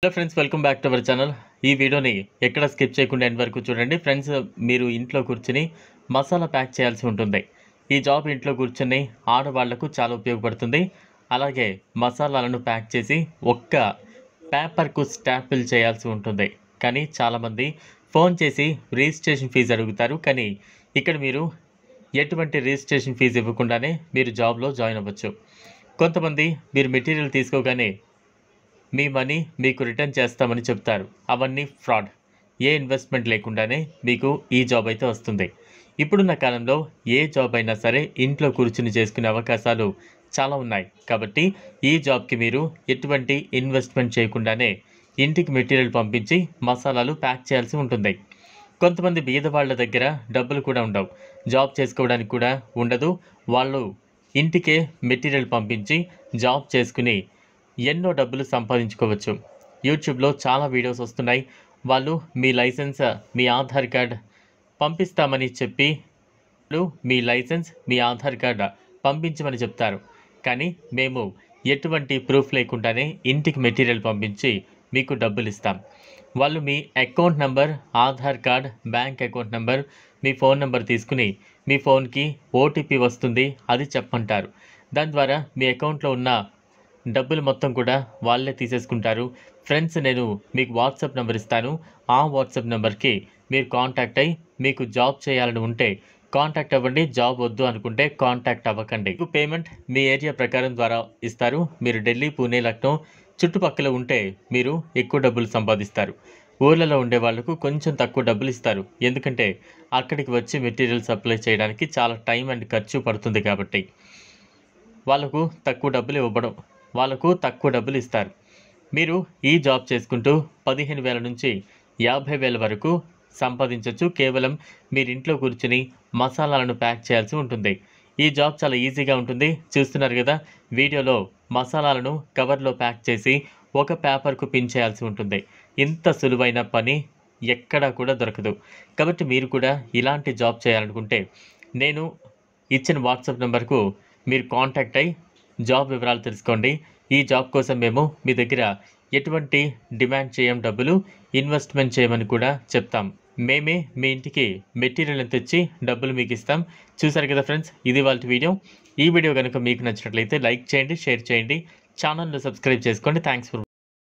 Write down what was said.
Hello friends, welcome back to our channel. ఈ వీడియోని ఎక్కడ స్కిప్ చేయకుండా ఎండ్ వరకు చూడండి. ఫ్రెండ్స్, మీరు ఇంట్లో కూర్చుని మసాలా ప్యాక్ చేయాల్సి ఉంటుంది. ఈ జాబ్ ఇంట్లో కూర్చుని ఆడవాళ్లకు చాలా ఉపయోగపడుతుంది. అలాగే మసాలాలను ప్యాక్ చేసి ఒక్క పేపర్కు స్టాంపుల్ చేయాల్సి ఉంటుంది. కానీ చాలామంది ఫోన్ చేసి రిజిస్ట్రేషన్ ఫీజు అడుగుతారు. కానీ ఇక్కడ మీరు ఎటువంటి రిజిస్ట్రేషన్ ఫీజు ఇవ్వకుండానే మీరు జాబ్లో జాయిన్ అవ్వచ్చు. కొంతమంది మీరు మెటీరియల్ తీసుకోగానే మీ మనీ మీకు రిటర్న్ చేస్తామని చెప్తారు. అవన్నీ ఫ్రాడ్. ఏ ఇన్వెస్ట్మెంట్ లేకుండానే మీకు ఈ జాబ్ అయితే వస్తుంది. ఇప్పుడున్న కాలంలో ఏ జాబ్ అయినా సరే ఇంట్లో కూర్చుని చేసుకునే అవకాశాలు చాలా ఉన్నాయి. కాబట్టి ఈ జాబ్కి మీరు ఎటువంటి ఇన్వెస్ట్మెంట్ చేయకుండానే ఇంటికి మెటీరియల్ పంపించి మసాలాలు ప్యాక్ చేయాల్సి ఉంటుంది. కొంతమంది బీదవాళ్ల దగ్గర డబ్బులు కూడా ఉండవు, జాబ్ చేసుకోవడానికి కూడా ఉండదు. వాళ్ళు ఇంటికే మెటీరియల్ పంపించి జాబ్ చేసుకుని ఎన్నో డబ్బులు సంపాదించుకోవచ్చు. యూట్యూబ్లో చాలా వీడియోస్ వస్తున్నాయి. వాళ్ళు మీ లైసెన్స్, మీ ఆధార్ కార్డ్ పంపిస్తామని చెప్పి మీ లైసెన్స్, మీ ఆధార్ కార్డ్ పంపించమని చెప్తారు. కానీ మేము ఎటువంటి ప్రూఫ్ లేకుండానే ఇంటికి మెటీరియల్ పంపించి మీకు డబ్బులు ఇస్తాం. వాళ్ళు మీ account number, Aadhaar card, bank account number, మీ ఫోన్ నెంబర్ తీసుకుని మీ ఫోన్కి ఓటీపీ వస్తుంది, అది చెప్పంటారు. దాని ద్వారా మీ అకౌంట్లో ఉన్న డబ్బులు మొత్తం కూడా వాళ్ళే తీసేసుకుంటారు. ఫ్రెండ్స్, నేను మీకు వాట్సాప్ నెంబర్ ఇస్తాను. ఆ వాట్సాప్ నెంబర్కి మీరు కాంటాక్ట్ అయ్యి మీకు జాబ్ చేయాలని ఉంటే కాంటాక్ట్ అవ్వండి. జాబ్ వద్దు అనుకుంటే కాంటాక్ట్ అవ్వకండి. మీకు పేమెంట్ మీ ఏరియా ప్రకారం ద్వారా ఇస్తారు. మీరు ఢిల్లీ, పూణే, లక్నో చుట్టుపక్కల ఉంటే మీరు ఎక్కువ డబ్బులు సంపాదిస్తారు. ఊర్లలో ఉండే వాళ్లకు కొంచెం తక్కువ డబ్బులు ఇస్తారు. ఎందుకంటే అక్కడికి వచ్చి మెటీరియల్ సప్లై చేయడానికి చాలా టైం అండ్ ఖర్చు పడుతుంది. కాబట్టి వాళ్ళకు తక్కువ డబ్బులు ఇస్తారు. మీరు ఈ జాబ్ చేసుకుంటూ 15,000 నుంచి 50,000 వరకు సంపాదించవచ్చు. కేవలం మీరు ఇంట్లో కూర్చుని మసాలాలను ప్యాక్ చేయాల్సి ఉంటుంది. ఈ జాబ్ చాలా ఈజీగా ఉంటుంది. చూస్తున్నారు కదా, వీడియోలో మసాలాలను కవర్లో ప్యాక్ చేసి ఒక పేపర్కు పిన్ చేయాల్సి ఉంటుంది. ఇంత సులువైన పని ఎక్కడా కూడా దొరకదు. కాబట్టి మీరు కూడా ఇలాంటి జాబ్ చేయాలనుకుంటే నేను ఇచ్చిన వాట్సాప్ నెంబర్కు మీరు కాంటాక్ట్ అయ్యి జాబ్ వివరాలు తెలుసుకోండి. ఈ జాబ్ కోసం మేము మీ దగ్గర ఎటువంటి డిమాండ్ చేయం, డబ్బులు ఇన్వెస్ట్మెంట్ చేయమని కూడా చెప్తాం. మేమే మీ ఇంటికి మెటీరియల్ తెచ్చి డబ్బులు మీకు ఇస్తాం. చూసారు కదా ఫ్రెండ్స్, ఇది వాళ్ళ వీడియో. ఈ వీడియో కనుక మీకు నచ్చినట్లయితే లైక్ చేయండి, షేర్ చేయండి, ఛానల్ను సబ్స్క్రైబ్ చేసుకోండి. Thanks for